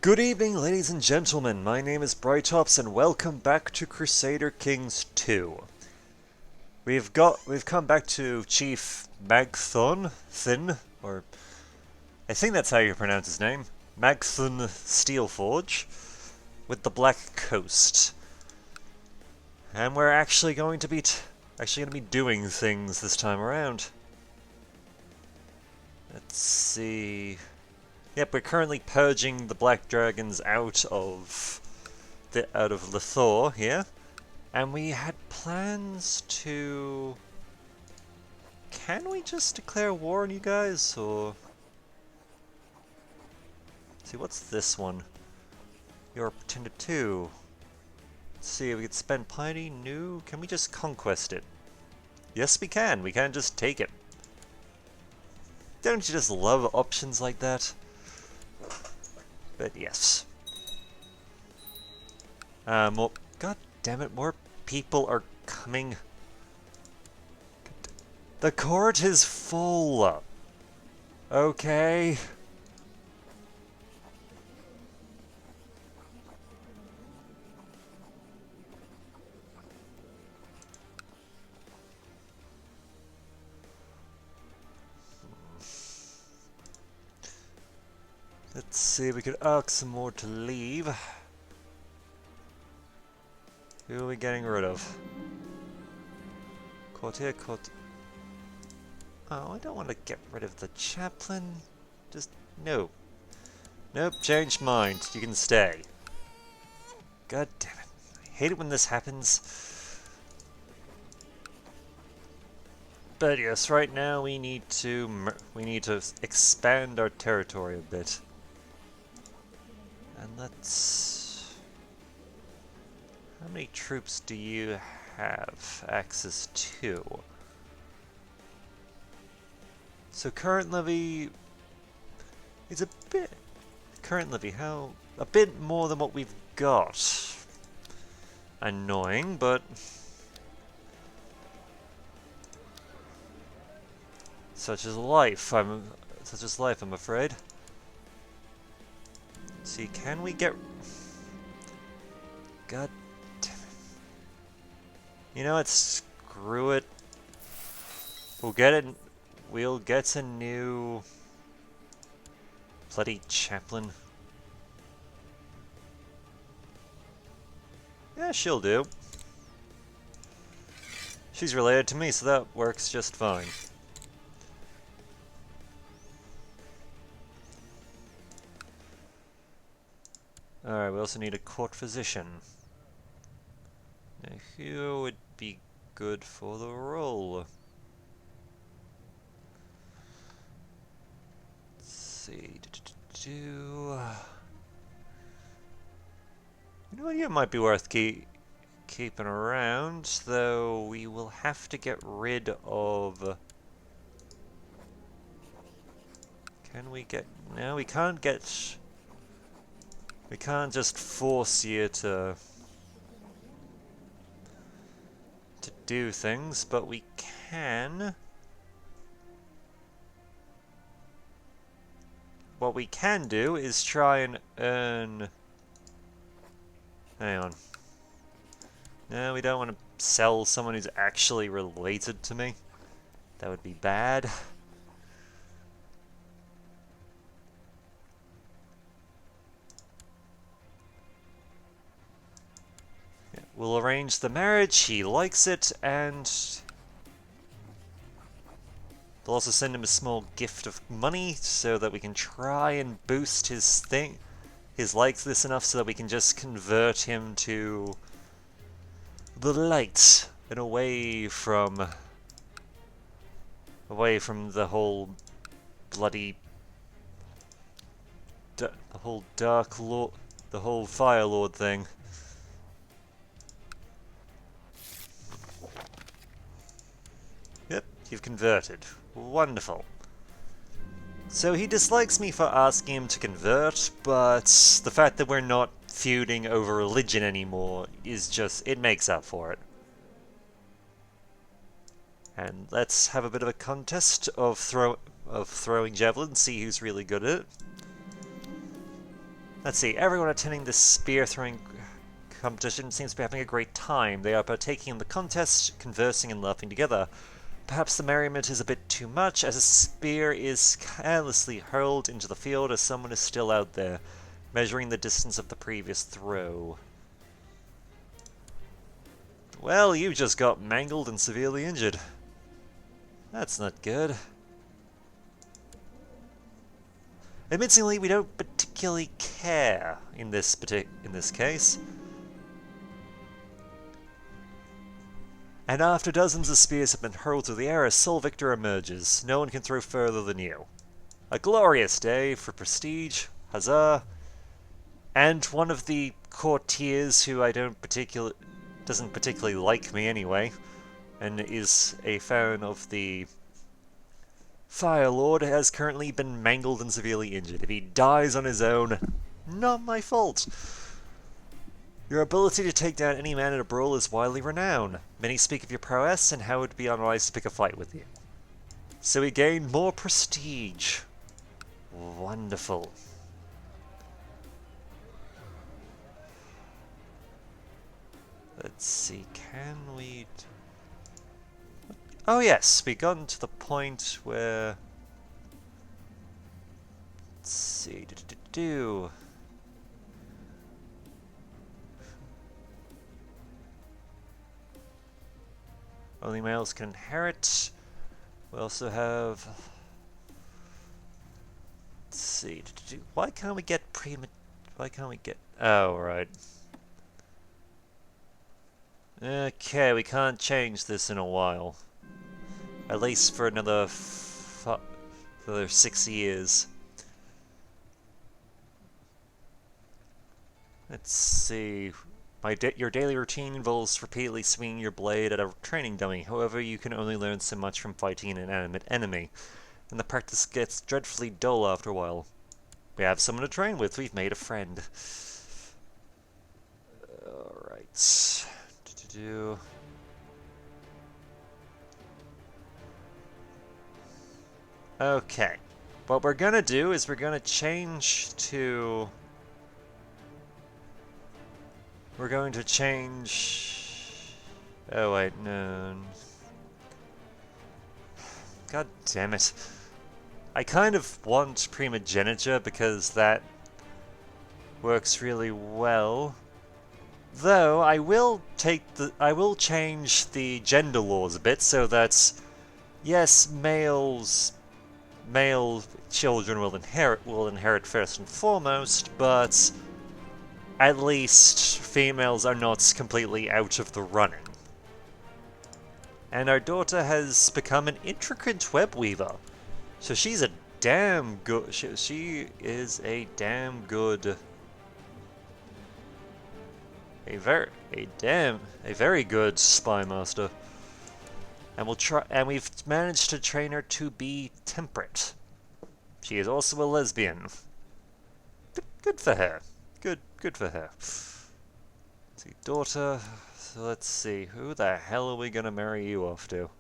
Good evening, ladies and gentlemen. My name is Brightops, and welcome back to Crusader Kings 2. We've come back to Chief Magthon, or I think that's how you pronounce his name, Magthon Steelforge, with the Black Coast, and we're actually going to be doing things this time around. Let's see. Yep, we're currently purging the Black Dragons out of Lithor here, and we had plans to. Can we just declare war on you guys, or? Let's see, what's this one? You're pretended to. Let's see, we could spend piety new. Can we just conquest it? Yes, we can. We can just take it. Don't you just love options like that? But yes. God damn it, more people are coming. The court is full. Okay. Let's see, we could ask some more to leave. Who are we getting rid of? Courtier. Oh, I don't want to get rid of the chaplain. Just, no. Nope, changed mind. You can stay. God damn it. I hate it when this happens. But yes, right now we need to expand our territory a bit. And let's... How many troops do you have access to? So current levy is a bit... Current levy, how... A bit more than what we've got. Annoying, but... Such is life, I'm afraid. See, can we get... God damn it. You know what, screw it. We'll get a new... bloody chaplain. Yeah, she'll do. She's related to me, so that works just fine. Alright, we also need a court physician. Now, who would be good for the role? Let's see. You know what? You might be worth keeping around, though we will have to get rid of... Can we get... No, we can't get... We can't just force you to do things, but we can... What we can do is try and earn... Hang on. No, we don't want to sell someone who's actually related to me. That would be bad. We'll arrange the marriage, he likes it, and we'll also send him a small gift of money so that we can try and boost his likes this enough so that we can just convert him to the light and away from the whole bloody the whole Dark Lord, the whole Fire Lord thing. Yep, you've converted. Wonderful. So he dislikes me for asking him to convert, but the fact that we're not feuding over religion anymore is just... it makes up for it. And let's have a bit of a contest of throwing javelin, see who's really good at it. Let's see, everyone attending this spear throwing competition seems to be having a great time. They are partaking in the contest, conversing and laughing together. Perhaps the merriment is a bit too much, as a spear is carelessly hurled into the field as someone is still out there, measuring the distance of the previous throw. Well, you just got mangled and severely injured. That's not good. Admittedly, we don't particularly care in this case. And after dozens of spears have been hurled through the air, a sole victor emerges. No one can throw further than you. A glorious day for prestige, huzzah! And one of the courtiers who doesn't particularly like me anyway, and is a fan of the Fire Lord, has currently been mangled and severely injured. If he dies on his own, not my fault. Your ability to take down any man in a brawl is widely renowned. Many speak of your prowess and how it would be unwise to pick a fight with you. So we gain more prestige. Wonderful. Let's see, can we... Oh yes, we've gotten to the point where... Let's see, Only males can inherit. We also have... Let's see, why can't we get Why can't we get... Oh, right. Okay, we can't change this in a while. At least for another 6 years. Let's see. Your daily routine involves repeatedly swinging your blade at a training dummy. However, you can only learn so much from fighting an inanimate enemy, and the practice gets dreadfully dull after a while. We have someone to train with. We've made a friend. Alright. Okay. What we're gonna do is we're gonna change to... We're going to change... Oh wait, no. God damn it. I kind of want primogeniture because that works really well. Though I will change the gender laws a bit so that yes, male children will inherit first and foremost, but at least females are not completely out of the running. And our daughter has become an intricate web weaver, so she's a damn good. She is a damn good. A very good spy master. And we've managed to train her to be temperate. She is also a lesbian. Good for her. Good for her. Let's see, daughter. So let's see, who the hell are we gonna marry you off to?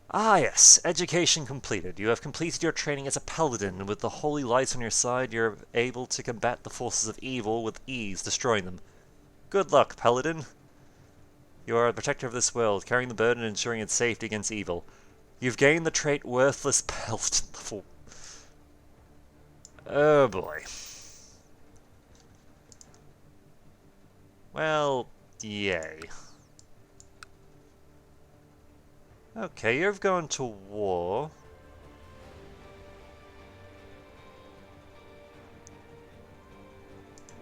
Ah yes, education completed. You have completed your training as a paladin, and with the holy lights on your side, you're able to combat the forces of evil with ease, destroying them. Good luck, paladin. You are a protector of this world, carrying the burden and ensuring its safety against evil. You've gained the trait Worthless Paladin level. Oh boy. Well, yay. Okay, you've gone to war.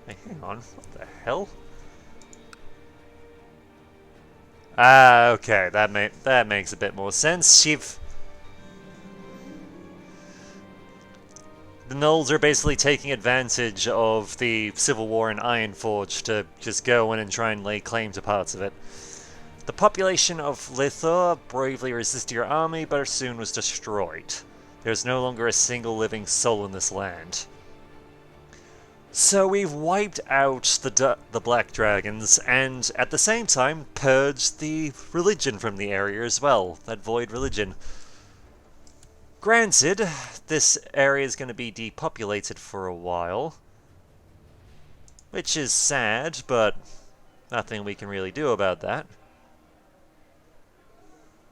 Hey, hang on, what the hell? Ah, okay, that makes a bit more sense. The Gnolls are basically taking advantage of the civil war in Ironforge to just go in and try and lay claim to parts of it. The population of Lithor bravely resisted your army, but soon was destroyed. There is no longer a single living soul in this land. So we've wiped out the Black Dragons, and at the same time purged the religion from the area as well, that void religion. Granted, this area is going to be depopulated for a while, which is sad, but nothing we can really do about that.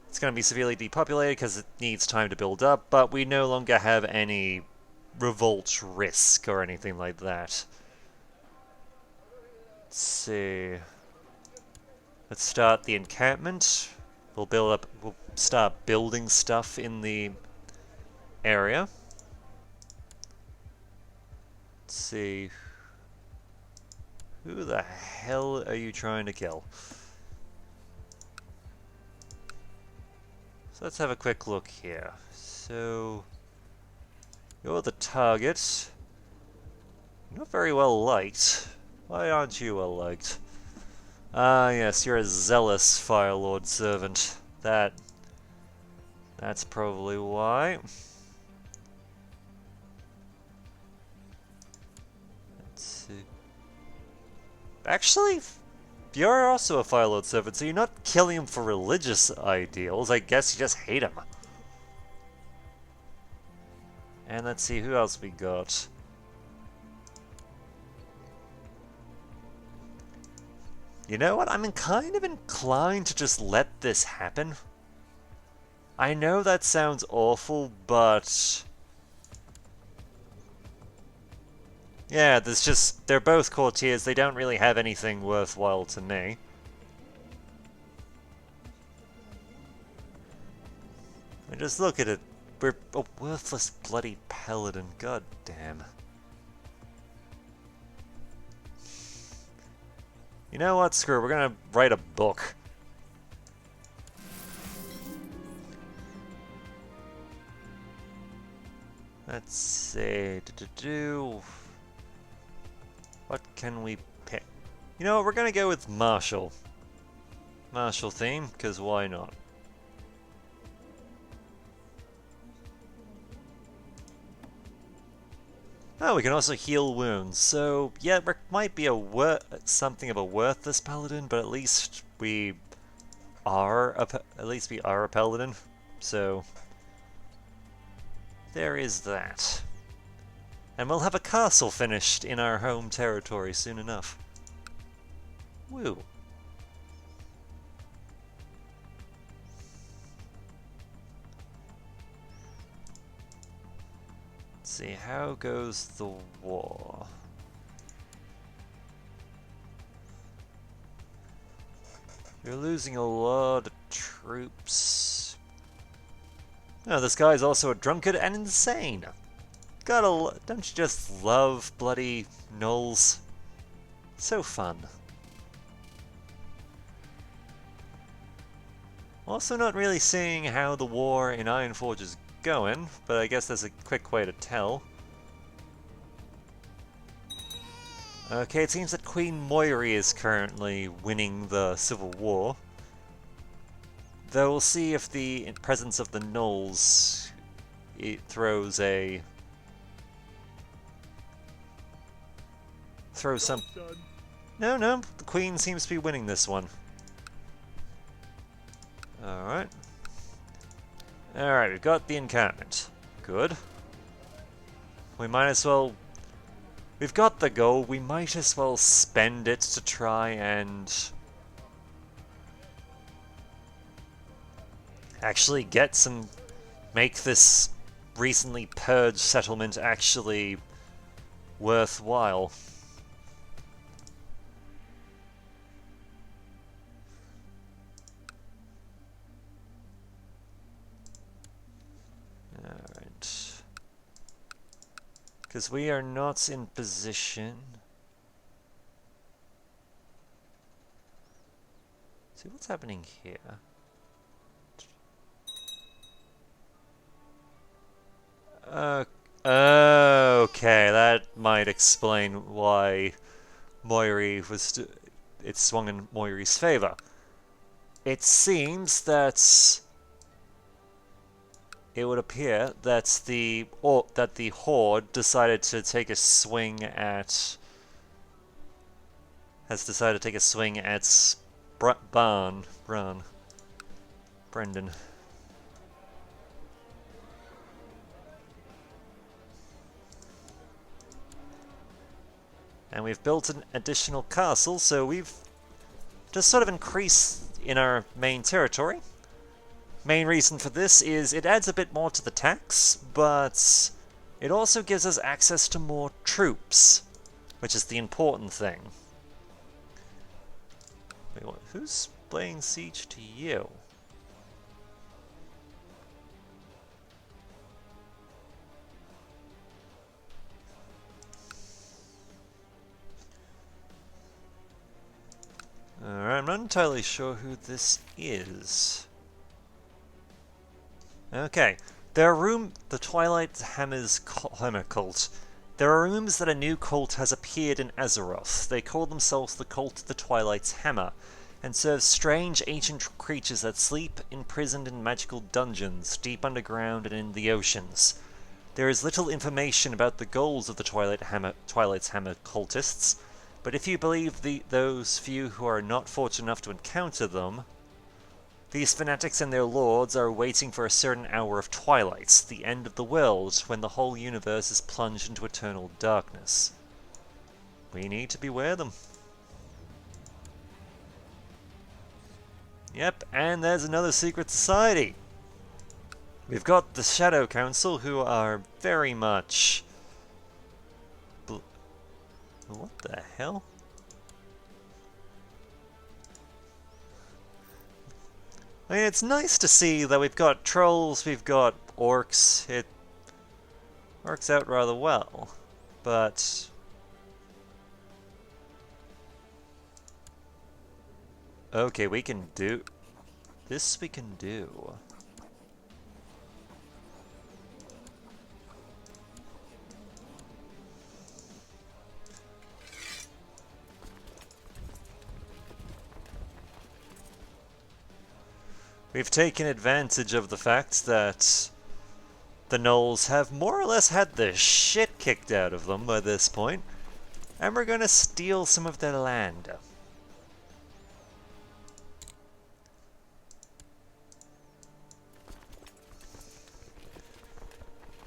It's going to be severely depopulated because it needs time to build up, but we no longer have any revolt risk or anything like that. Let's see. Let's start the encampment. We'll start building stuff in the area. Let's see. Who the hell are you trying to kill? So let's have a quick look here. So you're the target. You're not very well liked. Why aren't you well liked? Ah, yes, you're a zealous Firelord servant. That's probably why. Let's see. Actually, you're also a Firelord servant, so you're not killing him for religious ideals. I guess you just hate him. And let's see, who else we got? You know what? I'm kind of inclined to just let this happen. I know that sounds awful, but... yeah, they're both courtiers, they don't really have anything worthwhile to me. And just look at it. We're a worthless bloody paladin, god damn. You know what, screw it, we're gonna write a book. Let's see, what can we pick? You know what, we're gonna go with martial. Martial theme, because why not? Oh, we can also heal wounds, so yeah, it might be something of a worthless paladin, but at least we are a paladin, so there is that. And we'll have a castle finished in our home territory soon enough. Woo. Let's see, how goes the war? You're losing a lot of troops. Oh, this guy's also a drunkard and insane. Don't you just love bloody gnolls? So fun. Also not really seeing how the war in Ironforge is going, but I guess there's a quick way to tell. Okay, it seems that Queen Moiri is currently winning the civil war. Though we'll see if the presence of the gnolls throws some... No, the Queen seems to be winning this one. Alright. Alright, we've got the encampment. Good. We might as well... we've got the gold, we might as well spend it to try and... actually make this recently purged settlement actually worthwhile. Alright. Because we are not in position. See what's happening here. Okay, that might explain why Moiri it swung in Moiri's favor. It seems that it would appear that the Horde decided to take a swing at Brendan. And we've built an additional castle, so we've just sort of increased in our main territory. Main reason for this is it adds a bit more to the tax, but it also gives us access to more troops, which is the important thing. Wait, what? Who's laying siege to you? Alright, I'm not entirely sure who this is. Okay, the Twilight Hammer cult. There are rumors that a new cult has appeared in Azeroth. They call themselves the Cult of the Twilight's Hammer, and serve strange ancient creatures that sleep imprisoned in magical dungeons, deep underground and in the oceans. There is little information about the goals of the Twilight's Hammer cultists, but if you believe those few who are not fortunate enough to encounter them, these fanatics and their lords are waiting for a certain hour of twilight, the end of the world, when the whole universe is plunged into eternal darkness. We need to beware them. Yep, and there's another secret society. We've got the Shadow Council, who are very much... What the hell? I mean, it's nice to see that we've got trolls, we've got orcs. It works out rather well, but... Okay, we can do... This we can do. We've taken advantage of the fact that the Gnolls have more or less had the shit kicked out of them by this point, and we're gonna steal some of their land.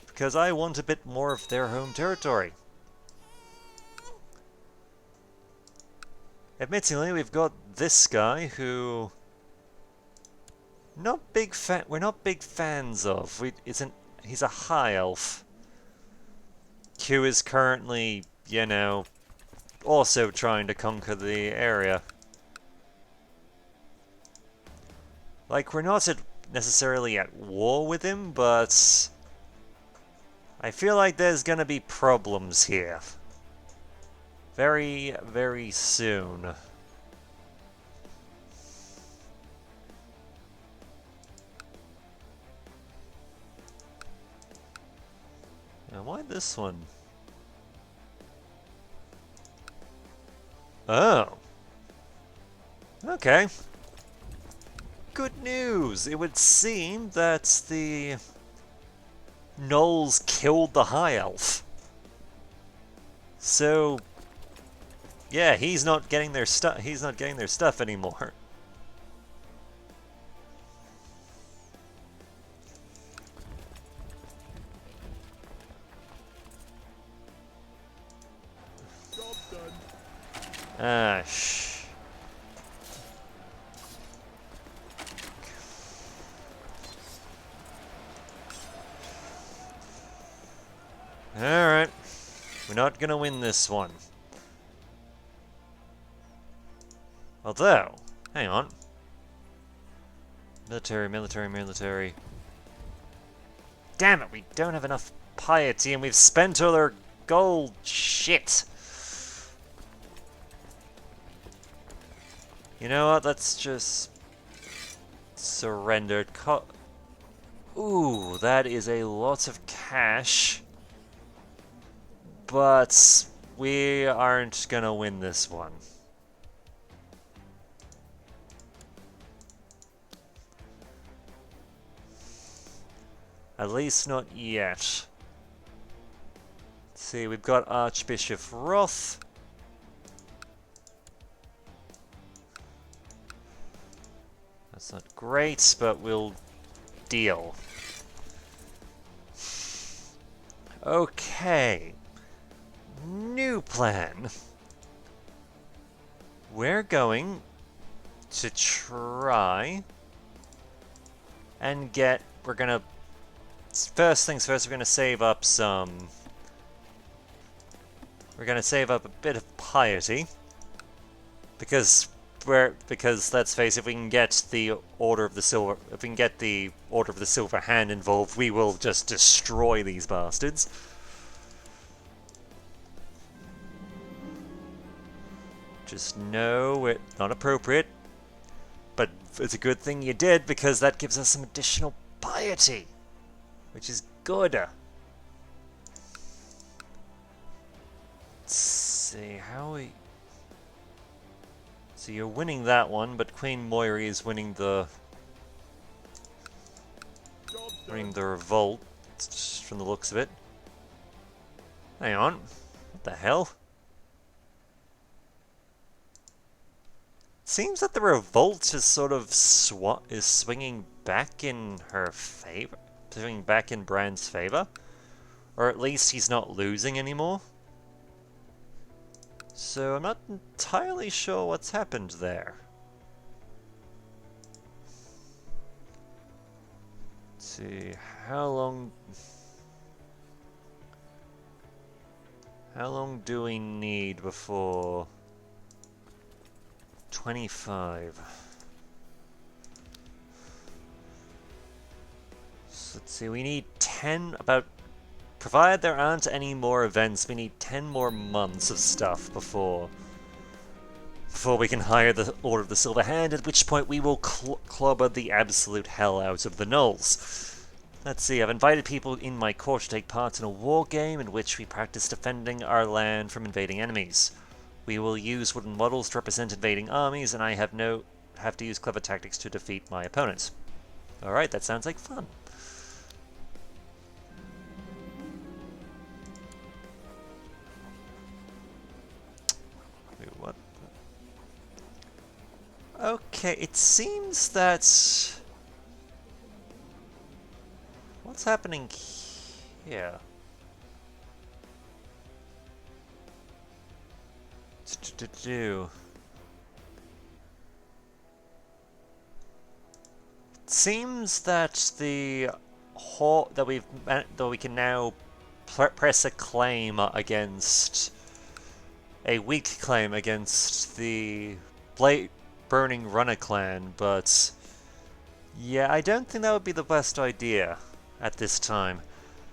Because I want a bit more of their home territory. Admittingly, we've got this guy who... we're not big fans of. He's a high elf. Q is currently, you know, also trying to conquer the area. Like, we're not necessarily at war with him, but I feel like there's gonna be problems here. Very, very soon. Now, why this one? Oh. Okay. Good news! It would seem that the Gnolls killed the High Elf. So, yeah, he's not getting their stuff anymore. Ah, shh. Alright. We're not gonna win this one. Although, hang on. Military, military, military. Damn it, we don't have enough piety and we've spent all our gold. Shit. You know what, let's just surrender. Ooh, that is a lot of cash. But we aren't gonna win this one. At least not yet. Let's see, we've got Archbishop Roth. That's not great, but we'll deal. Okay. New plan. we're going to try and we're gonna, first things first, we're gonna save up a bit of piety, because let's face it, if we can get the Order of the Silver Hand involved, we will just destroy these bastards. Just know it's not appropriate, but it's a good thing you did, because that gives us some additional piety, which is good. Let's see how we. So you're winning that one, but Queen Moiri is winning the revolt, just from the looks of it. Hang on, what the hell? Seems that the revolt is sort of swinging back in her favor, swinging back in Bran's favor, or at least he's not losing anymore. So I'm not entirely sure what's happened there. Let's see, how long do we need before 25? So let's see, we need 10, provided there aren't any more events, we need 10 more months of stuff before we can hire the Order of the Silver Hand, at which point we will clobber the absolute hell out of the Gnolls. Let's see, I've invited people in my court to take part in a war game in which we practice defending our land from invading enemies. We will use wooden models to represent invading armies, and I have to use clever tactics to defeat my opponents. Alright, that sounds like fun. Wait, what? Okay, it seems that... What's happening here? It seems that we can now press a claim against a weak claim against the Burning Runner clan, but yeah, I don't think that would be the best idea at this time.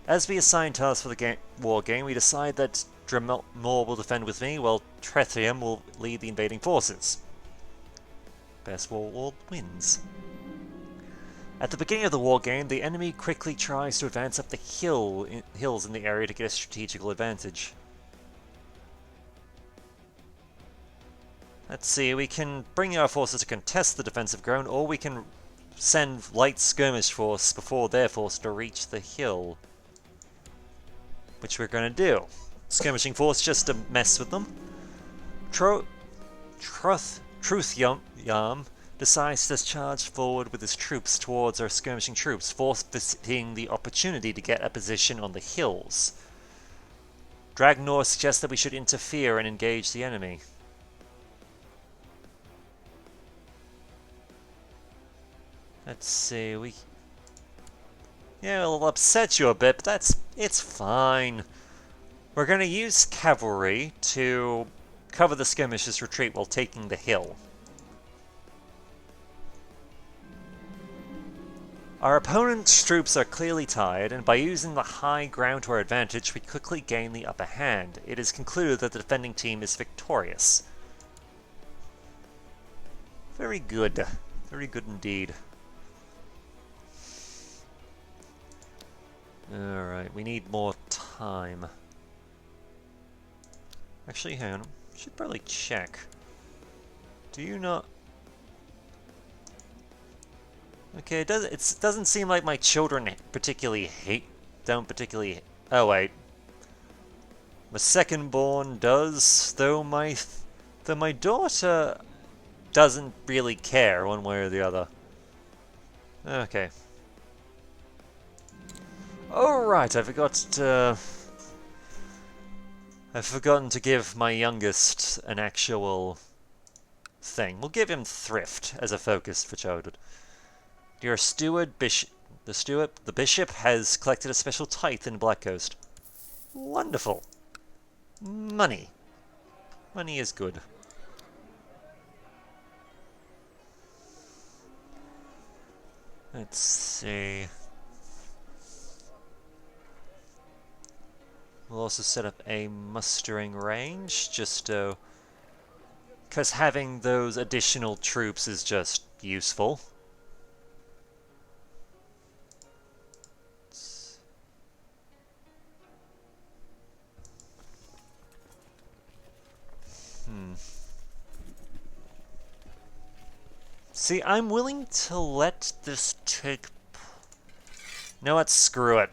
As we assign tasks for the war game, we decide that Dremel will defend with me, while Trethium will lead the invading forces. Best warlord wins. At the beginning of the war game, the enemy quickly tries to advance up the hills in the area to get a strategical advantage. Let's see, we can bring our forces to contest the defensive ground, or we can send light skirmish force before they're forced to reach the hill. Which we're going to do. Skirmishing force just to mess with them. Truthyam decides to charge forward with his troops towards our skirmishing troops, forfeiting the opportunity to get a position on the hills. Dragnor suggests that we should interfere and engage the enemy. Let's see, yeah, it'll upset you a bit, but it's fine. We're going to use cavalry to cover the skirmishers' retreat while taking the hill. Our opponent's troops are clearly tired, and by using the high ground to our advantage, we quickly gain the upper hand. It is concluded that the defending team is victorious. Very good. Very good indeed. Alright, we need more time. Actually, hang on. I should probably check. Do you not... Okay, it doesn't seem like my children don't particularly... Oh, wait. My second born does, though my daughter doesn't really care one way or the other. Okay. Alright, I've forgotten to give my youngest an actual thing. We'll give him thrift as a focus for childhood. Your steward, the bishop has collected a special tithe in Black Coast. Wonderful. Money. Money is good. Let's see. We'll also set up a mustering range, just to... because having those additional troops is just useful. See, I'm willing to let this take... No, what? Screw it.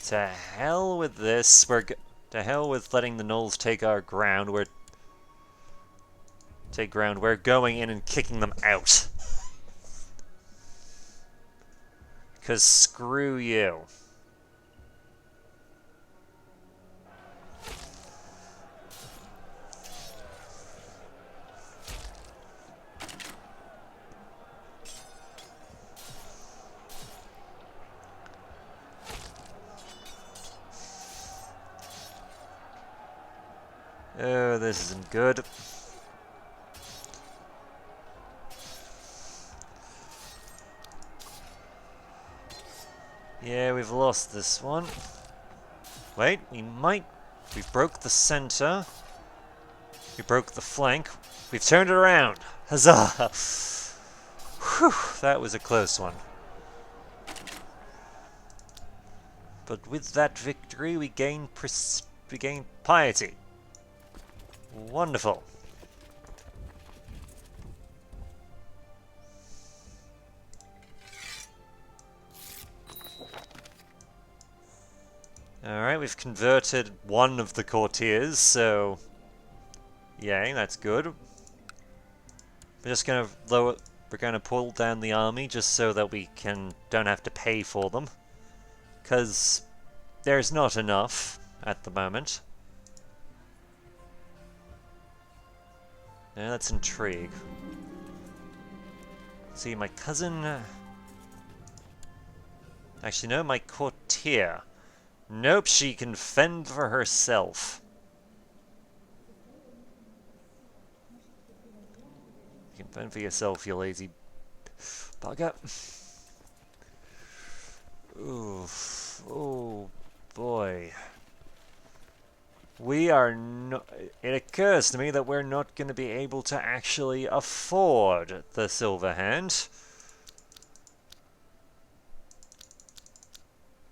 To hell with this. To hell with letting the Gnolls take our ground. We're going in and kicking them out. Because screw you. Oh, this isn't good. Yeah, we've lost this one. Wait, we broke the center. We broke the flank. We've turned it around. Huzzah! Whew, that was a close one. But with that victory, we gain piety. Wonderful. Alright, we've converted one of the courtiers, so... yay, that's good. We're just gonna we're gonna pull down the army just so that we don't have to pay for them. Because there's not enough at the moment. Yeah, that's intrigue. See, my cousin... actually, no, my courtier. Nope, she can fend for herself. You can fend for yourself, you lazy bugger. Oof. Oh, boy. We are not... it occurs to me that we're not going to be able to actually afford the Silver Hand.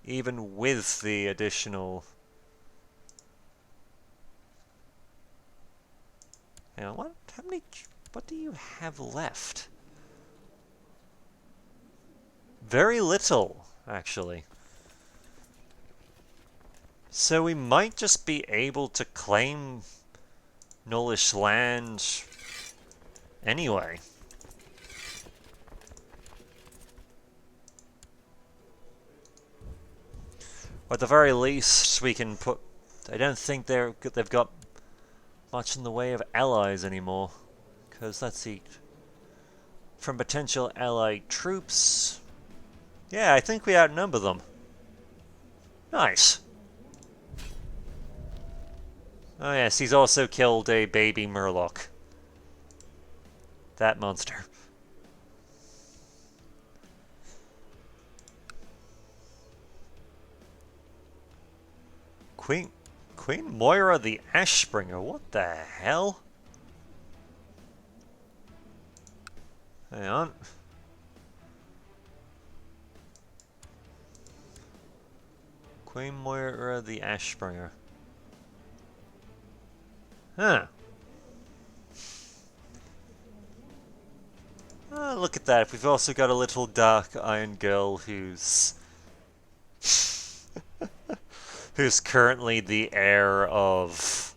Even with the additional... hang on, what? How many... what do you have left? Very little, actually. So we might just be able to claim Gnollish land anyway. Or at the very least, we can put... I don't think they've got much in the way of allies anymore. Because, let's see... from potential allied troops... yeah, I think we outnumber them. Nice. Oh yes, he's also killed a baby Murloc. That monster. Queen Moira the Ashbringer, what the hell? Hang on. Queen Moira the Ashbringer. Huh. Oh, look at that. We've also got a little dark iron girl who's... who's currently the heir of...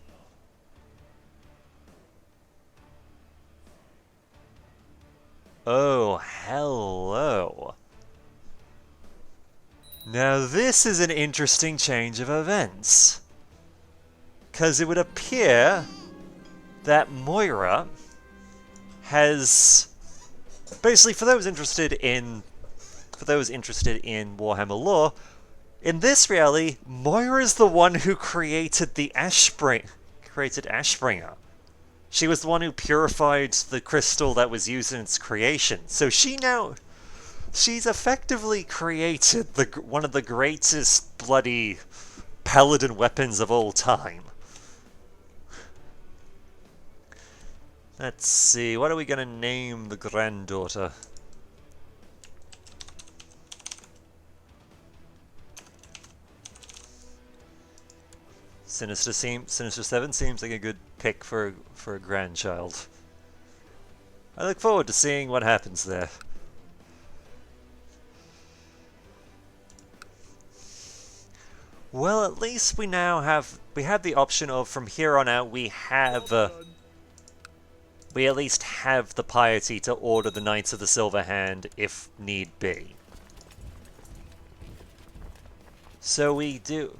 oh, hello. Now this is an interesting change of events. Because it would appear that Moira has basically, for those interested in Warhammer lore, in this reality, Moira is the one who created Ashbringer. She was the one who purified the crystal that was used in its creation. So she's effectively created one of the greatest bloody paladin weapons of all time. Let's see, what are we gonna name the granddaughter? Sinister 7 seems like a good pick for a grandchild. I look forward to seeing what happens there. Well, at least we now have the option of, from here on out, we at least have the piety to order the Knights of the Silver Hand if need be. So we do.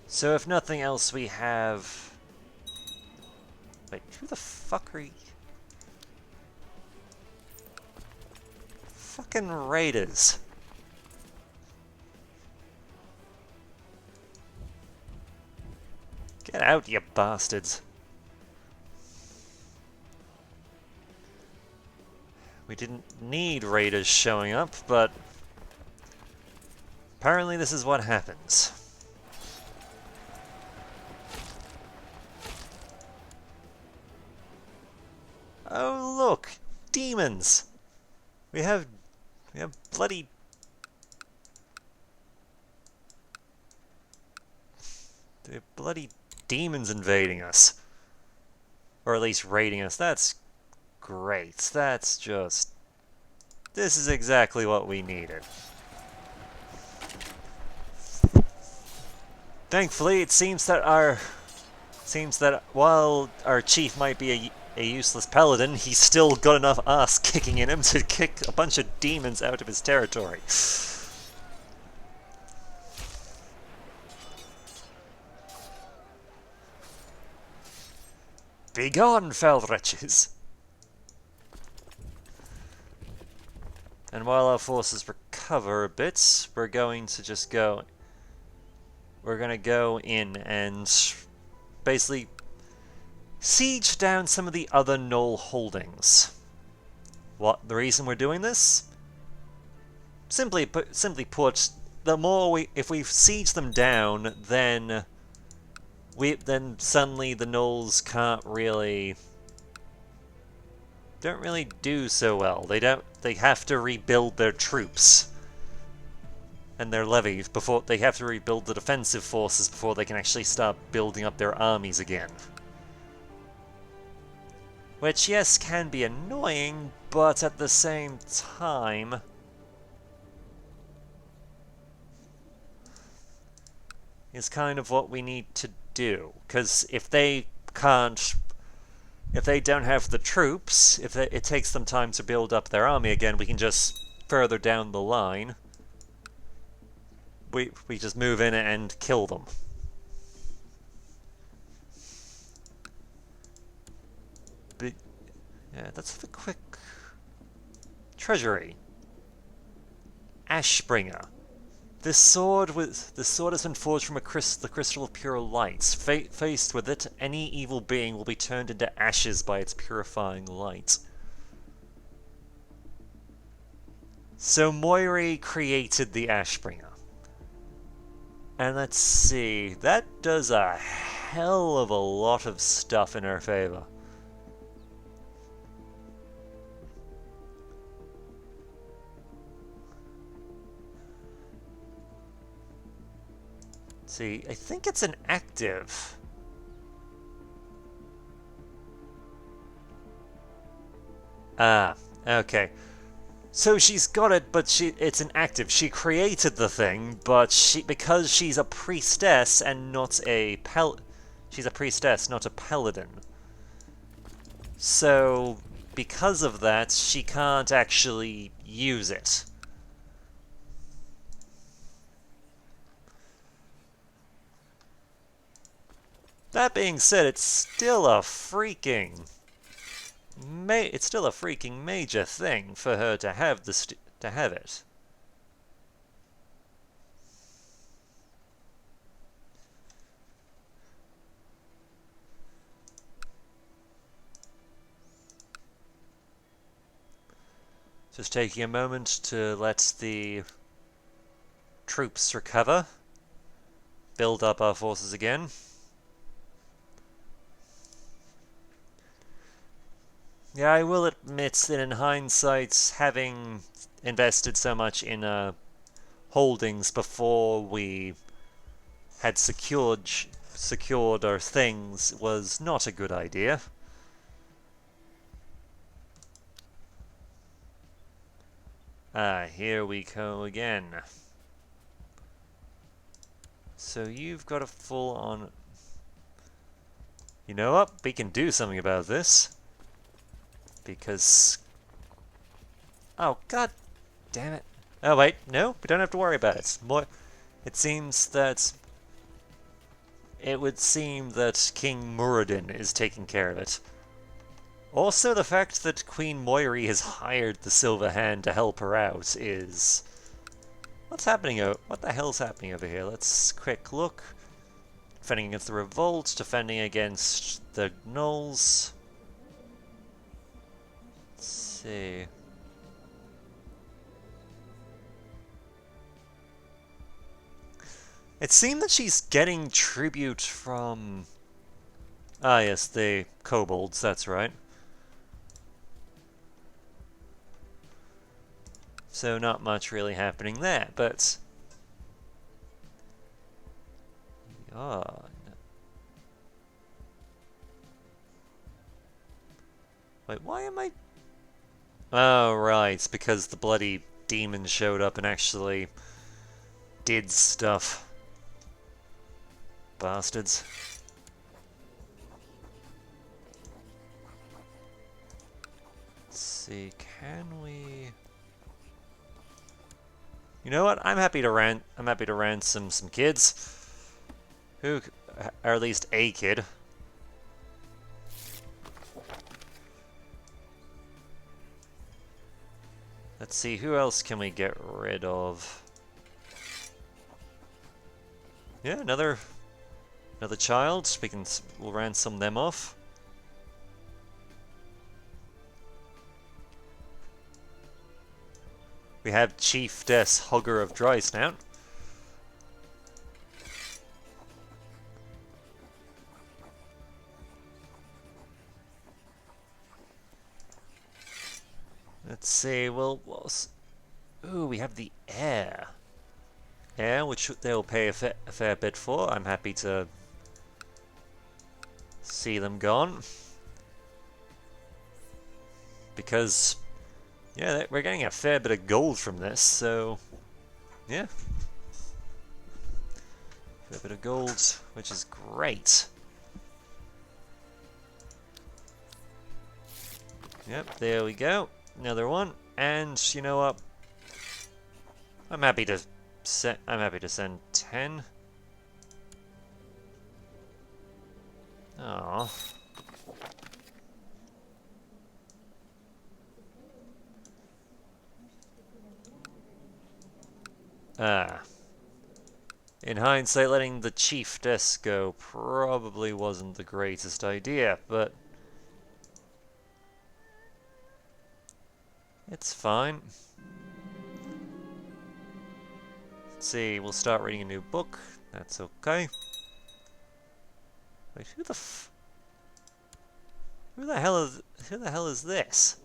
So if nothing else, we have... Wait, who the fuck are you? Fucking raiders. Get out, you bastards. We didn't need raiders showing up, but apparently this is what happens. Oh look, demons. We have bloody demons invading us. Or at least raiding us. That's great. That's just... This is exactly what we needed. Thankfully, it seems that while our chief might be a useless paladin, he's still got enough ass kicking in him to kick a bunch of demons out of his territory. Begone, foul wretches! And while our forces recover a bit, we're going to go in and basically siege down some of the other Gnoll holdings. What the reason we're doing this? Simply put, if we siege them down, then suddenly the Gnolls don't really do so well. They have to rebuild their troops and their levies before they have to rebuild the defensive forces before they can actually start building up their armies again. Which, yes, can be annoying, but at the same time is kind of what we need to do. Because if they don't have the troops, it takes them time to build up their army again, we can just further down the line, we just move in and kill them. But yeah, let's have a quick treasury. Ashbringer. This sword has been forged from the crystal of pure light. Faced with it, any evil being will be turned into ashes by its purifying light. So Moira created the Ashbringer. And let's see, that does a hell of a lot of stuff in her favor. See, I think it's an active. Ah, okay. So she's got it, but it's an active. She created the thing, but because she's a priestess and not a she's a priestess, not a paladin. So because of that, she can't actually use it. That being said, it's still a freaking major thing for her to have to have it. Just taking a moment to let the troops recover, build up our forces again. Yeah, I will admit that in hindsight, having invested so much in holdings before we had secured our things was not a good idea. Ah, here we go again. So you've got a full-on... You know what? We can do something about this. Because... Oh, god damn it. Oh, wait. No, we don't have to worry about it. It seems that... It would seem that King Muradin is taking care of it. Also, the fact that Queen Moiri has hired the Silver Hand to help her out is... What's happening? What the hell's happening over here? Let's quick look. Defending against the revolt, defending against the gnolls. Let's see. It seemed that she's getting tribute from... Ah yes, the kobolds, that's right. So not much really happening there, but... Oh, no. Wait, why am I... Oh, right, it's because the bloody demon showed up and actually did stuff. Bastards. Let's see, can we... You know what? I'm happy to ransom some kids. Or at least a kid. Let's see, who else can we get rid of? Yeah, another child. We'll ransom them off. We have Chiefess Hugger of Dry Snout. Let's see, well, ooh, we have the heir. Heir, which they'll pay a fair bit for. I'm happy to see them gone. Because... yeah, we're getting a fair bit of gold from this, so... yeah. Fair bit of gold, which is great. Yep, there we go. Another one. And, you know what? I'm happy to send 10. Aww. In hindsight, letting the Chiefess go probably wasn't the greatest idea, but it's fine. Let's see, we'll start reading a new book. That's okay. Wait, who the hell is this?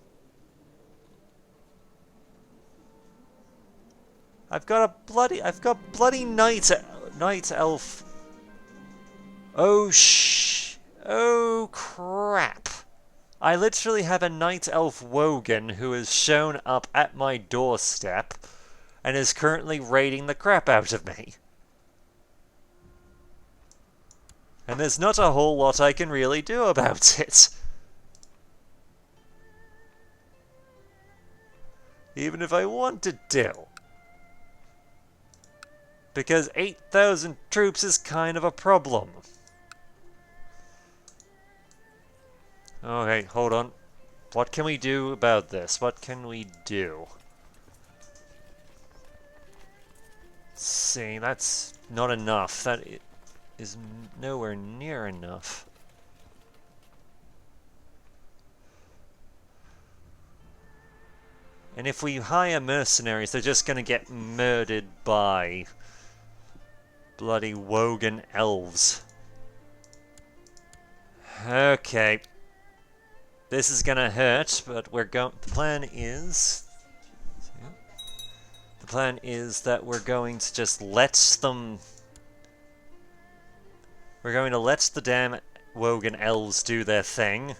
I've got bloody night elf. Oh crap. I literally have a night elf Wogan who has shown up at my doorstep and is currently raiding the crap out of me. And there's not a whole lot I can really do about it. Even if I wanted to. Because 8,000 troops is kind of a problem. Okay, hold on. What can we do about this? What can we do? Let's see, that's not enough. That is nowhere near enough. And if we hire mercenaries, they're just gonna get murdered by bloody Wogan elves. Okay. This is gonna hurt, but we're going. The plan is that we're going to just let them. We're going to let the damn Wogan elves do their thing.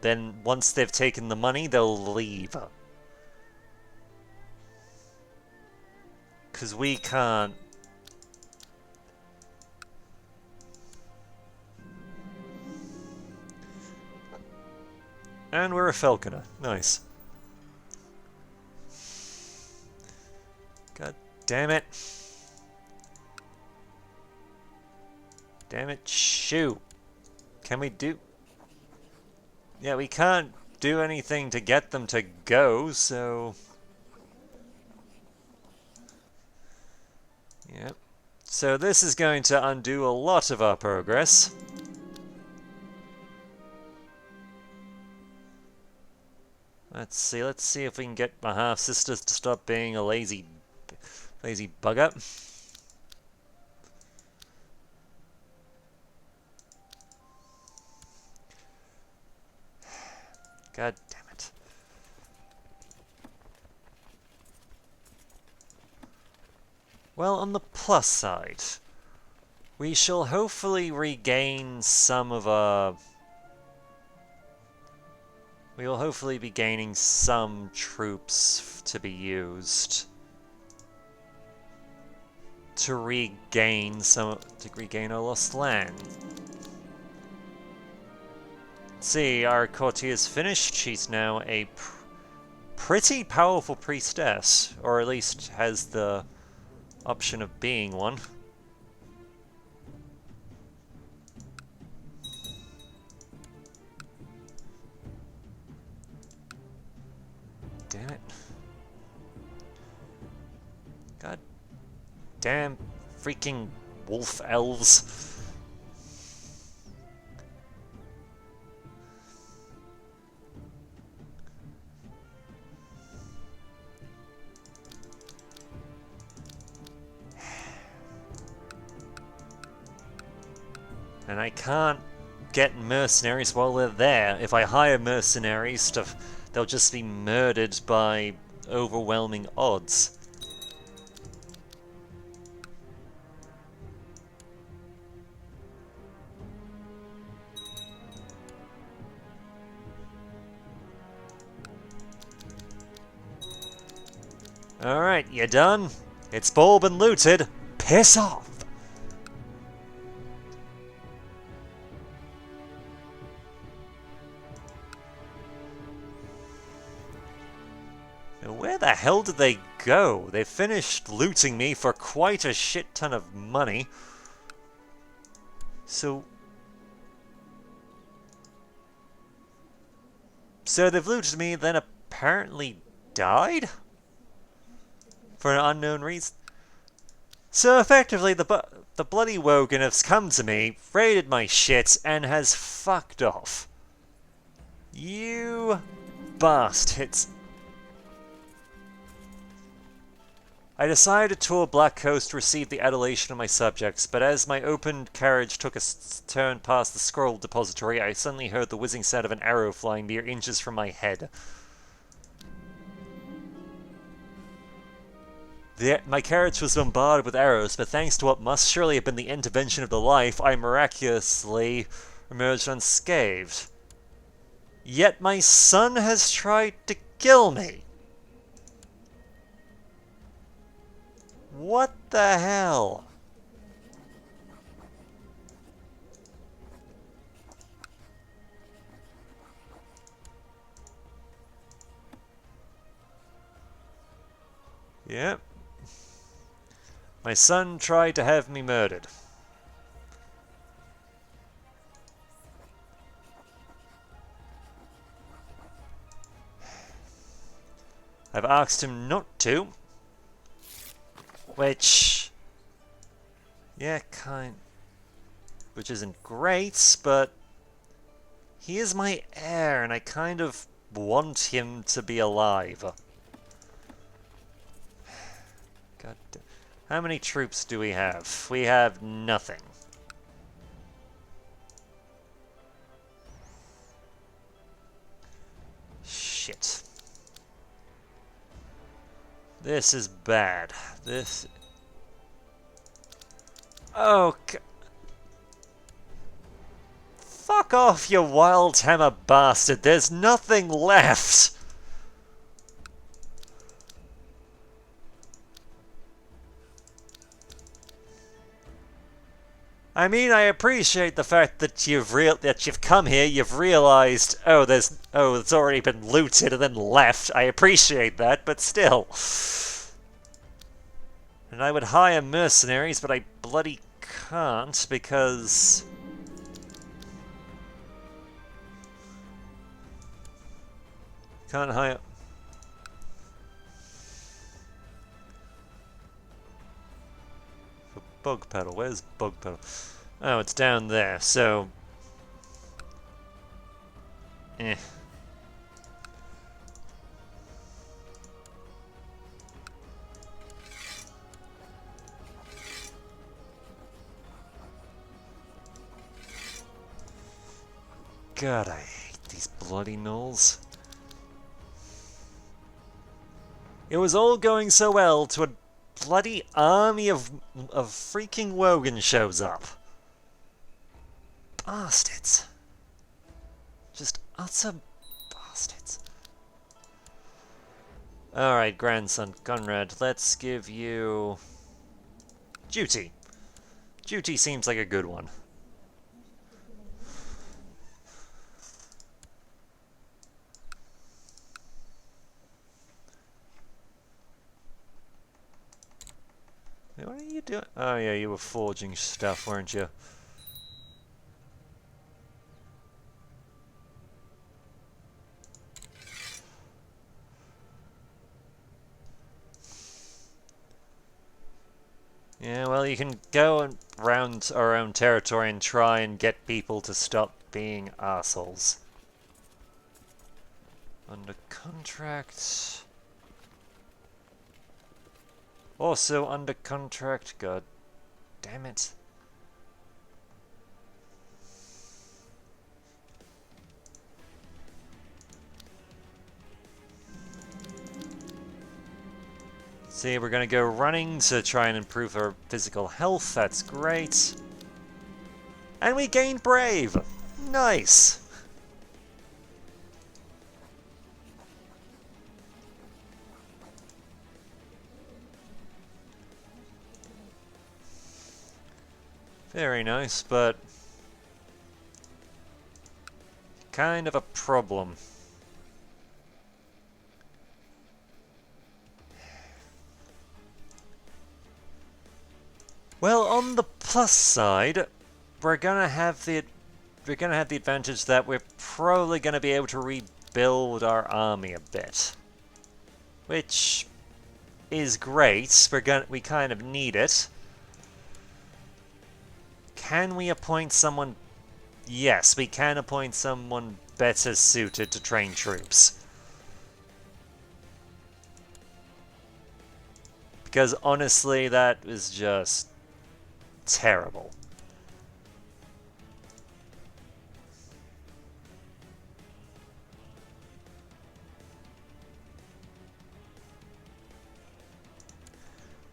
Then once they've taken the money, they'll leave. Because we can't. And we're a falconer. Nice. God damn it. Damn it, shoot. Can we do... Yeah, we can't do anything to get them to go, so... Yep. So this is going to undo a lot of our progress. Let's see if we can get my half-sisters to stop being a lazy bugger. God damn it. Well, on the plus side, we shall hopefully regain some of our... We will hopefully be gaining some troops to be used to regain our lost land. Let's see, our courtier's finished. She's now a pretty powerful priestess, or at least has the option of being one. Damn it. God damn freaking wolf elves. And I can't get mercenaries while they're there. If I hire mercenaries, they'll just be murdered by overwhelming odds. Alright, you done? It's all been looted. Piss off! Where the hell did they go? They finished looting me for quite a shit ton of money. So they've looted me, then apparently died? For an unknown reason? So effectively, the bloody Wogan has come to me, raided my shit, and has fucked off. You bastards. I decided to tour Black Coast to receive the adulation of my subjects, but as my open carriage took a turn past the scroll depository, I suddenly heard the whizzing sound of an arrow flying mere inches from my head. My carriage was bombarded with arrows, but thanks to what must surely have been the intervention of the life, I miraculously emerged unscathed. Yet my son has tried to kill me! What the hell? Yep. My son tried to have me murdered. I've asked him not to. Which... yeah, which isn't great, but... he is my heir, and I kind of want him to be alive. God damn. How many troops do we have? We have nothing. Shit. This is bad. This... oh, fuck off, you wild hammer bastard. There's nothing left. I mean, I appreciate the fact that you've come here, you've realized, oh, it's already been looted and then left. I appreciate that, but still. And I would hire mercenaries, but I bloody can't because... can't hire... bug pedal. Where's bug pedal? Oh, it's down there. So, God, I hate these bloody gnolls. It was all going so well to a bloody army of freaking Wogan shows up. Bastards. Just utter bastards. Alright, grandson Conrad, let's give you... duty. Duty seems like a good one. What are you doing? Oh yeah, you were forging stuff, weren't you? Yeah, well, you can go around our own territory and try and get people to stop being assholes. Under contract... also under contract, god damn it. See, we're gonna go running to try and improve our physical health, that's great. And we gained Brave! Nice! Very nice, but kind of a problem. Well, on the plus side, we're gonna have the advantage that we're probably gonna be able to rebuild our army a bit, which is great. We kind of need it. Can we appoint someone? Yes, we can appoint someone better suited to train troops. Because honestly, that was just terrible.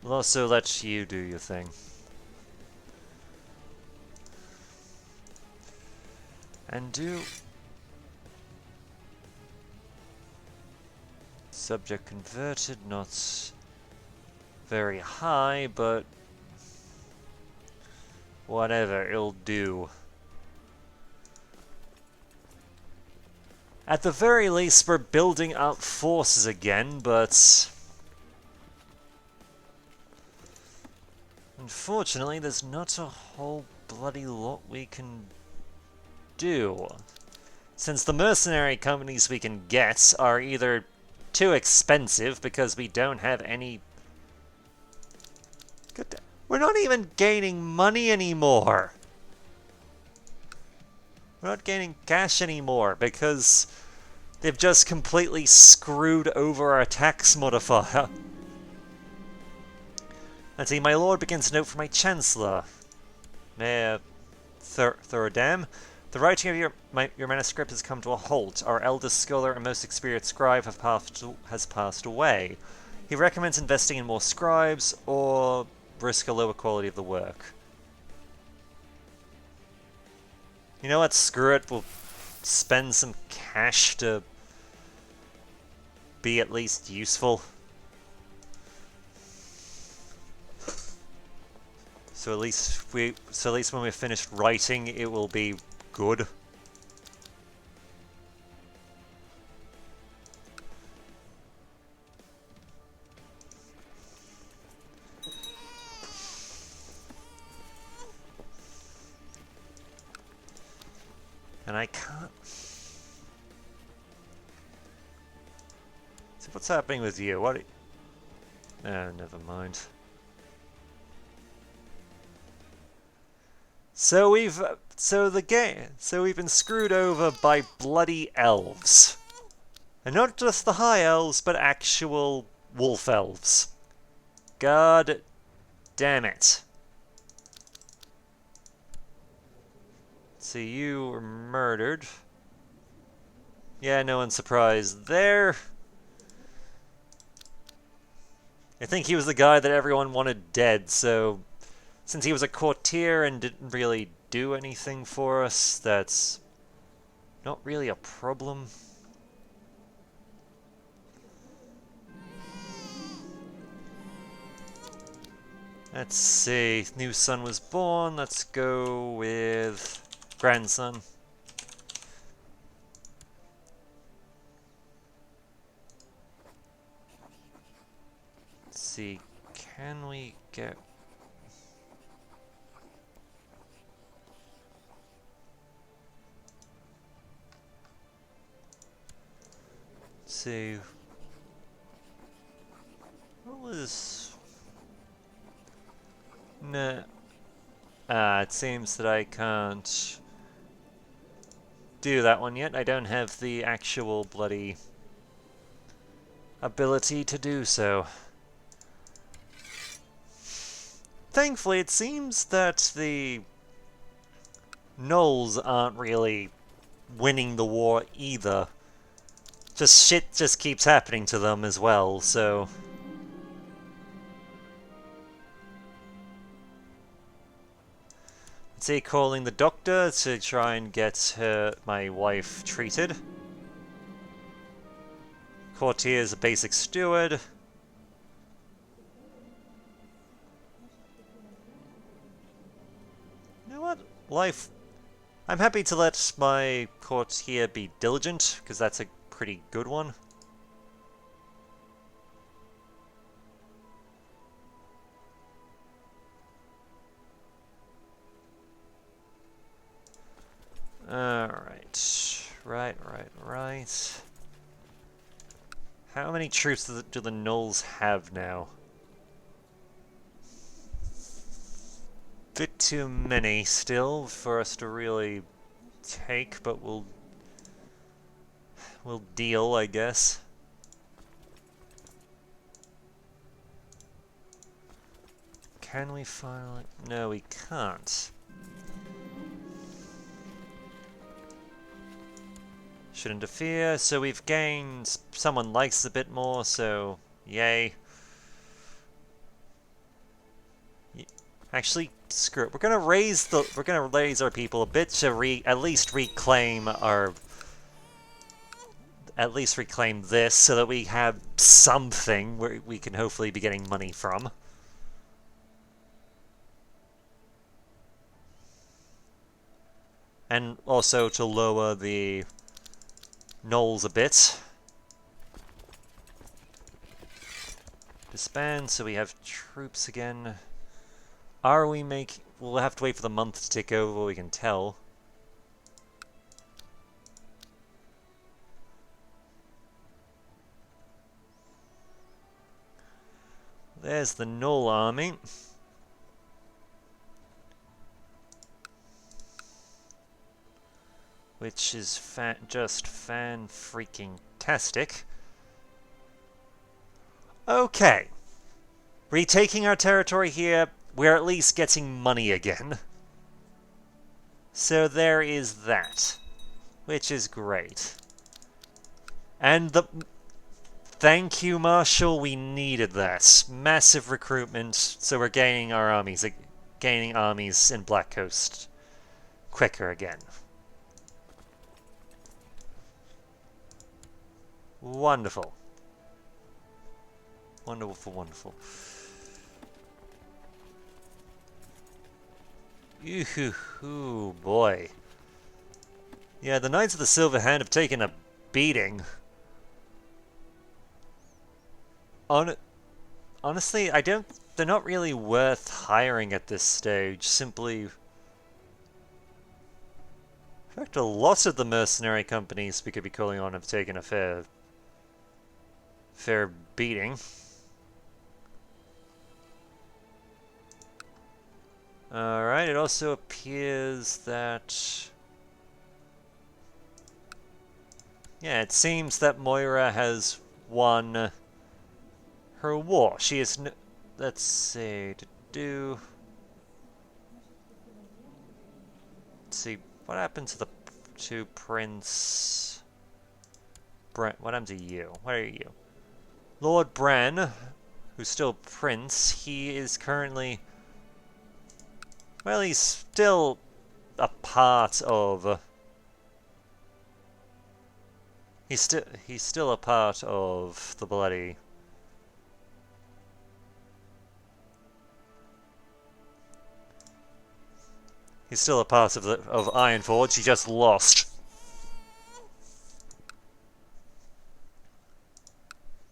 We'll also let you do your thing. And do... subject converted, not very high, but whatever, it'll do. At the very least, we're building up forces again, but unfortunately, there's not a whole bloody lot we can do. Since the mercenary companies we can get are either too expensive because we don't have any... We're not even gaining money anymore! We're not gaining cash anymore because they've just completely screwed over our tax modifier. Let's see, my lord begins a note from my chancellor. Thoradam. The writing of your manuscript has come to a halt. Our eldest scholar and most experienced scribe has passed away. He recommends investing in more scribes or risk a lower quality of the work. You know what? Screw it. We'll spend some cash to be at least useful. So at least when we're finished writing, it will be good. And I can't... So what's happening with you? What? Oh, never mind. So we've been screwed over by bloody elves. And not just the high elves, but actual wolf elves. God damn it. So you were murdered. Yeah, no one's surprised there. I think he was the guy that everyone wanted dead, so since he was a courtier and didn't really do anything for us, that's not really a problem. Let's see, new son was born, let's go with grandson. Let's see, can we get... Let's see... What was... Nah. It seems that I can't do that one yet. I don't have the actual bloody ability to do so. Thankfully, it seems that the Gnolls aren't really winning the war either. Just shit just keeps happening to them as well, so... Let's see, calling the doctor to try and get my wife treated. Courtier's a basic steward. You know what? Life... I'm happy to let my courtier be diligent, because that's a pretty good one. Alright. Right. How many troops do the Gnolls have now? Bit too many still for us to really take, but we'll deal, I guess. Can we finally... No, we can't. Should interfere, so we've gained... Someone likes a bit more, so... Yay. Actually, screw it. We're gonna raise our people a bit to at least reclaim our... At least reclaim this, so that we have something where we can hopefully be getting money from. And also to lower the Gnolls a bit. Disband, so we have troops again. Are we making... We'll have to wait for the month to tick over before we can tell. There's the Gnoll army. Which is just fan-freaking-tastic. Okay. Retaking our territory here, we're at least getting money again. So there is that. Which is great. And the... Thank you, Marshal, we needed that. Massive recruitment, so we're gaining our armies, gaining armies in Black Coast quicker again. Wonderful. Wonderful, wonderful. Ooh, boy. Yeah, the Knights of the Silver Hand have taken a beating. Honestly, they're not really worth hiring at this stage, simply... In fact, a lot of the mercenary companies we could be calling on have taken a fair beating. Alright, it also appears that... Yeah, it seems that Moira has won her war. She is... Let's see... Let's see... What happened to Prince... What happened to you? Where are you? Lord Bran, who's still Prince, he is currently... Well, he's still a part of... He's still a part of the bloody... He's still a part of Ironforge. He just lost.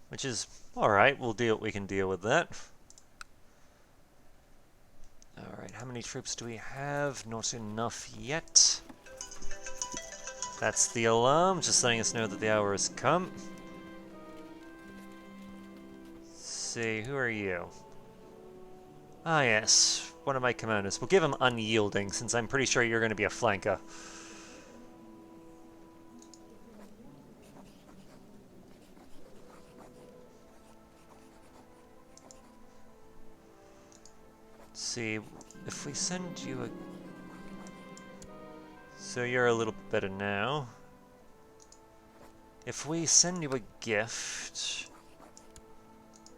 Which is alright, we can deal with that. Alright, how many troops do we have? Not enough yet. That's the alarm, just letting us know that the hour has come. Let's see, who are you? Ah yes, one of my commanders. We'll give him unyielding, since I'm pretty sure you're going to be a flanker. See, if we send you a... So you're a little bit better now. If we send you a gift...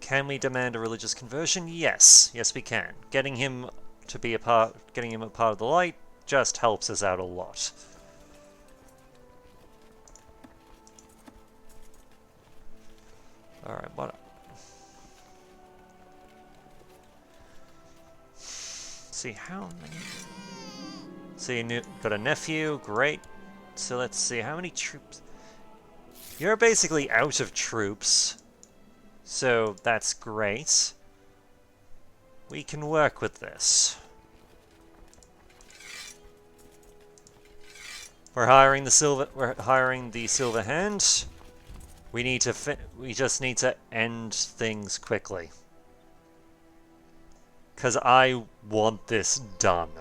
Can we demand a religious conversion? Yes. Yes, we can. Getting him a part of the light just helps us out a lot. Alright, what... See how many... So you got a nephew, great. So let's see, how many troops... You're basically out of troops. So that's great. We can work with this. We're hiring the Silver Hand. We just need to end things quickly. 'Cause I want this done.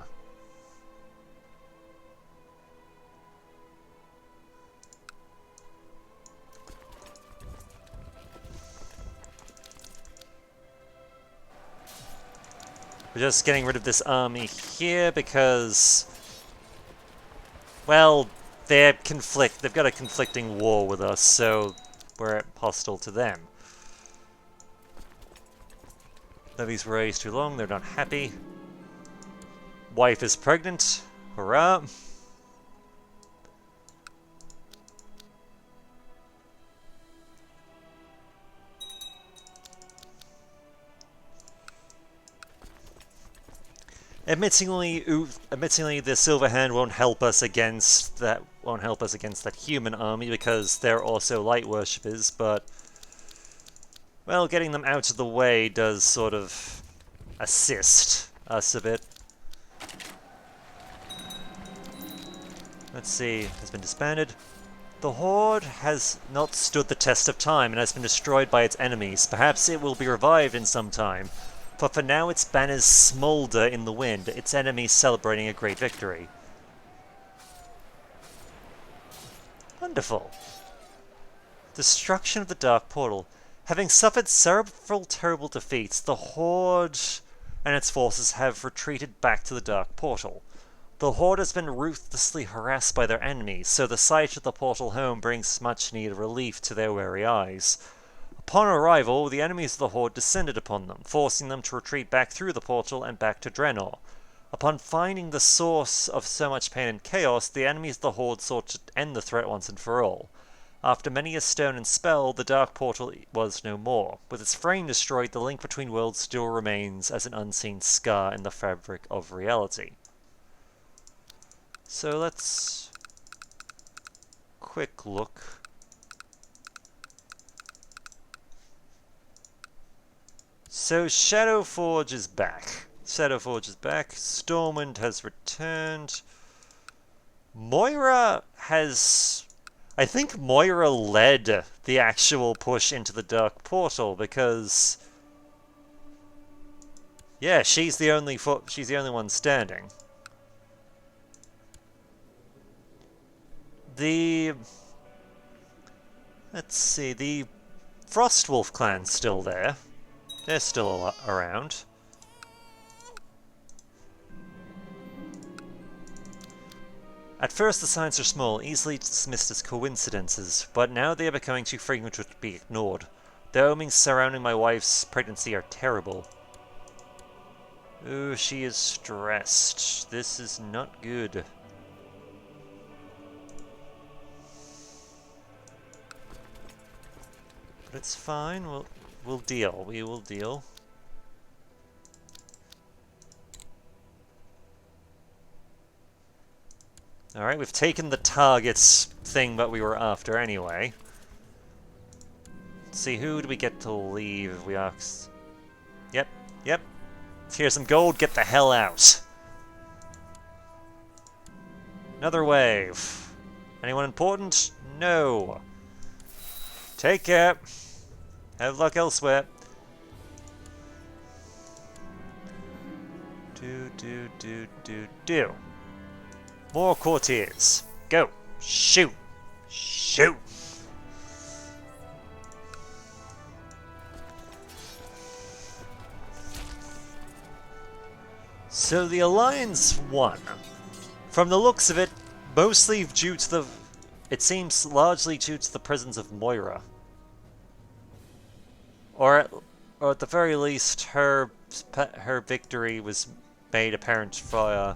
We're just getting rid of this army here because, well, they've got a conflicting war with us, so we're hostile to them. Levies were raised too long, they're not happy. Wife is pregnant. Hurrah. Admittingly, the Silver Hand won't help us against that human army because they're also light worshippers, but well, getting them out of the way does sort of assist us a bit. Let's see, has been disbanded. The Horde has not stood the test of time and has been destroyed by its enemies. Perhaps it will be revived in some time, but for now its banners smoulder in the wind, its enemies celebrating a great victory. Wonderful. Destruction of the Dark Portal. Having suffered several terrible defeats, the Horde and its forces have retreated back to the Dark Portal. The Horde has been ruthlessly harassed by their enemies, so the sight of the portal home brings much-needed relief to their weary eyes. Upon arrival, the enemies of the Horde descended upon them, forcing them to retreat back through the portal and back to Draenor. Upon finding the source of so much pain and chaos, the enemies of the Horde sought to end the threat once and for all. After many a stone and spell, the Dark Portal was no more. With its frame destroyed, the link between worlds still remains as an unseen scar in the fabric of reality. So let's quick look. So Shadowforge is back. Shadowforge is back. Stormwind has returned. Moira has... I think Moira led the actual push into the Dark Portal because... yeah, she's the only one standing. Let's see, the Frostwolf clan's still there. They're still around. At first the signs are small, easily dismissed as coincidences, but now they are becoming too frequent to be ignored. The omens surrounding my wife's pregnancy are terrible. Ooh, she is stressed. This is not good. But it's fine, we'll deal. We will deal. Alright, we've taken the targets thing that we were after anyway. Let's see, who do we get to leave if we ask? Yep. Here's some gold, get the hell out. Another wave. Anyone important? No. Take care. Have luck elsewhere. Do. More courtiers. Go. Shoot. So the Alliance won. From the looks of it, mostly due to the... it seems largely due to the presence of Moira. Or at the very least, her victory was made apparent via...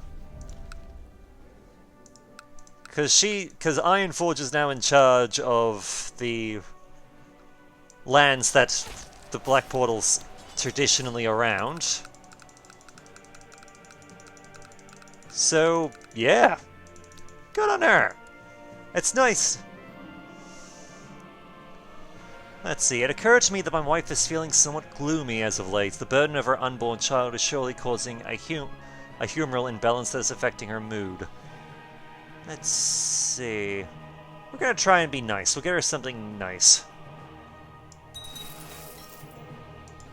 Because Ironforge is now in charge of the lands that the Black Portal's traditionally around. So, yeah. Good on her. It's nice. Let's see, it occurred to me that my wife is feeling somewhat gloomy as of late. The burden of her unborn child is surely causing a humoral imbalance that is affecting her mood. Let's see... we're gonna try and be nice. We'll get her something nice.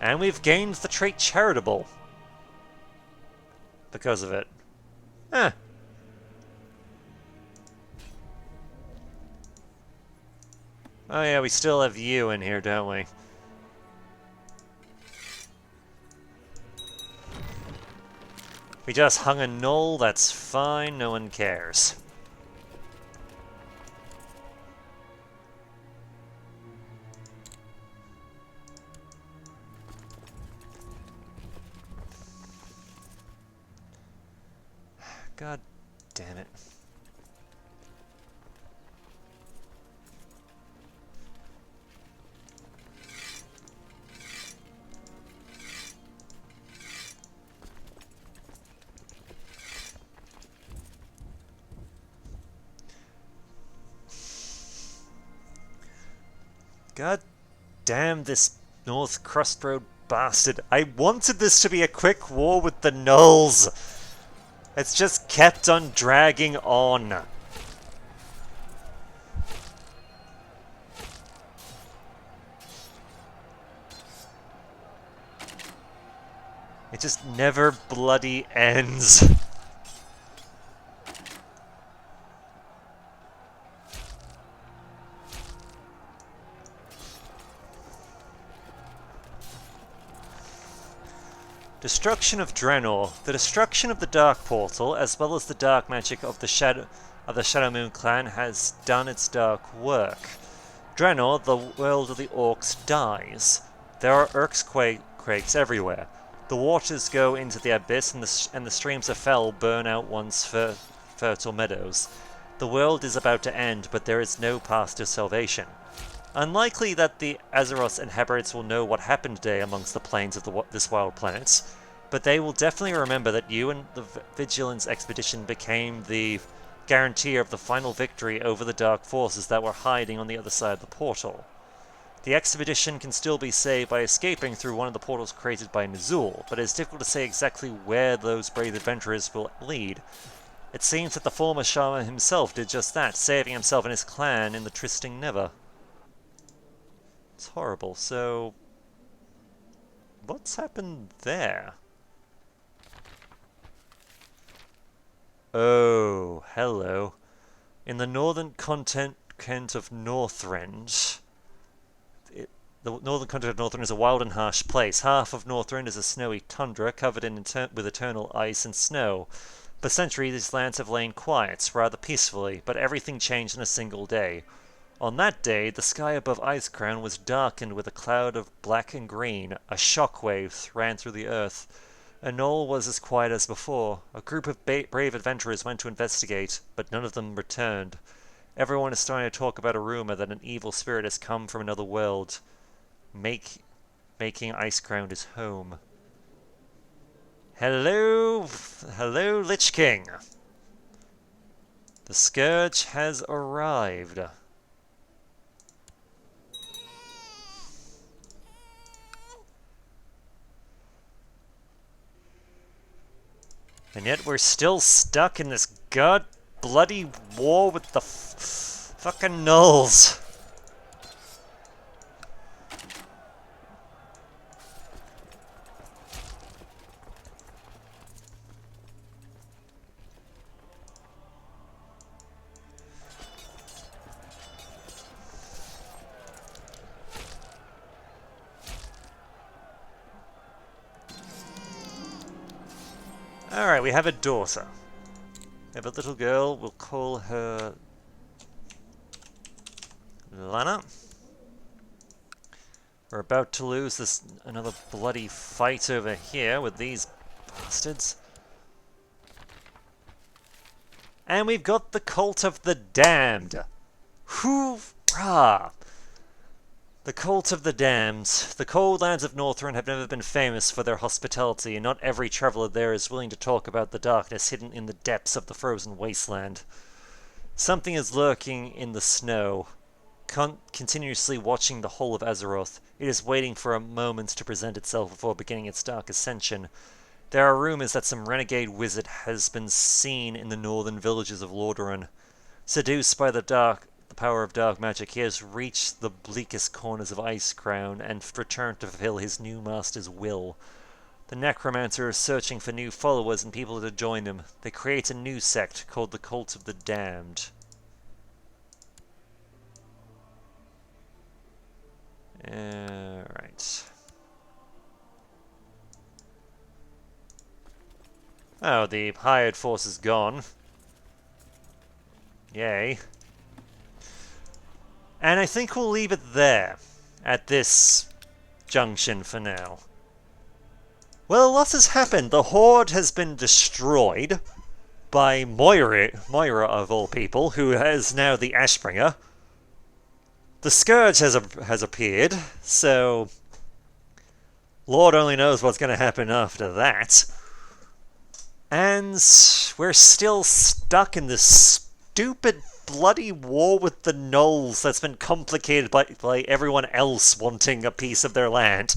And we've gained the trait Charitable. Because of it. Oh yeah, we still have you in here, don't we? We just hung a Gnoll, that's fine, no one cares. God damn it. God damn this North Crust Road bastard. I wanted this to be a quick war with the Gnolls. It's just kept on dragging on. just never bloody ends. Destruction of Draenor. The destruction of the Dark Portal, as well as the dark magic of the Shadow Moon clan, has done its dark work. Draenor, the world of the orcs, dies. There are earthquakes everywhere. The waters go into the abyss, and the streams of Fel burn out once fertile meadows. The world is about to end, but there is no path to salvation. Unlikely that the Azeroth's inhabitants will know what happened today amongst the plains of this wild planet, but they will definitely remember that you and the Vigilance expedition became the guarantee of the final victory over the dark forces that were hiding on the other side of the portal. The expedition can still be saved by escaping through one of the portals created by Nuzul, but it is difficult to say exactly where those brave adventurers will lead. It seems that the former Shaman himself did just that, saving himself and his clan in the Trysting Never. It's horrible. So, what's happened there? Oh, hello. In the northern continent of Northrend, the northern continent of Northrend is a wild and harsh place. Half of Northrend is a snowy tundra covered with eternal ice and snow. For centuries, these lands have lain quiet, rather peacefully, but everything changed in a single day. On that day, the sky above Icecrown was darkened with a cloud of black and green. A shockwave ran through the earth. A Gnoll was as quiet as before. A group of brave adventurers went to investigate, but none of them returned. Everyone is starting to talk about a rumor that an evil spirit has come from another world, making Icecrown his home. Hello, Lich King. The Scourge has arrived. And yet we're still stuck in this bloody war with the fucking Gnolls. Alright, we have a daughter. We have a little girl, we'll call her Lana. We're about to lose another bloody fight over here with these bastards. And we've got the Cult of the Damned. Hoorah! The Cult of the Damned. The cold lands of Northrend have never been famous for their hospitality, and not every traveller there is willing to talk about the darkness hidden in the depths of the frozen wasteland. Something is lurking in the snow, continuously watching the whole of Azeroth. It is waiting for a moment to present itself before beginning its dark ascension. There are rumors that some renegade wizard has been seen in the northern villages of Lordaeron. Seduced by the power of dark magic, he has reached the bleakest corners of Icecrown and returned to fulfill his new master's will. The necromancer is searching for new followers and people to join him. They create a new sect called the Cult of the Damned. Right. Oh, the hired force is gone. Yay. And I think we'll leave it there, at this junction for now. Well, a lot has happened. The Horde has been destroyed by Moira of all people, who is now the Ashbringer. The Scourge has appeared, so Lord only knows what's going to happen after that. And we're still stuck in this stupid bloody war with the Gnolls that's been complicated by everyone else wanting a piece of their land.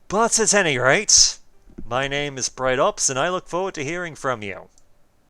But at any rate, my name is BrightOps, and I look forward to hearing from you.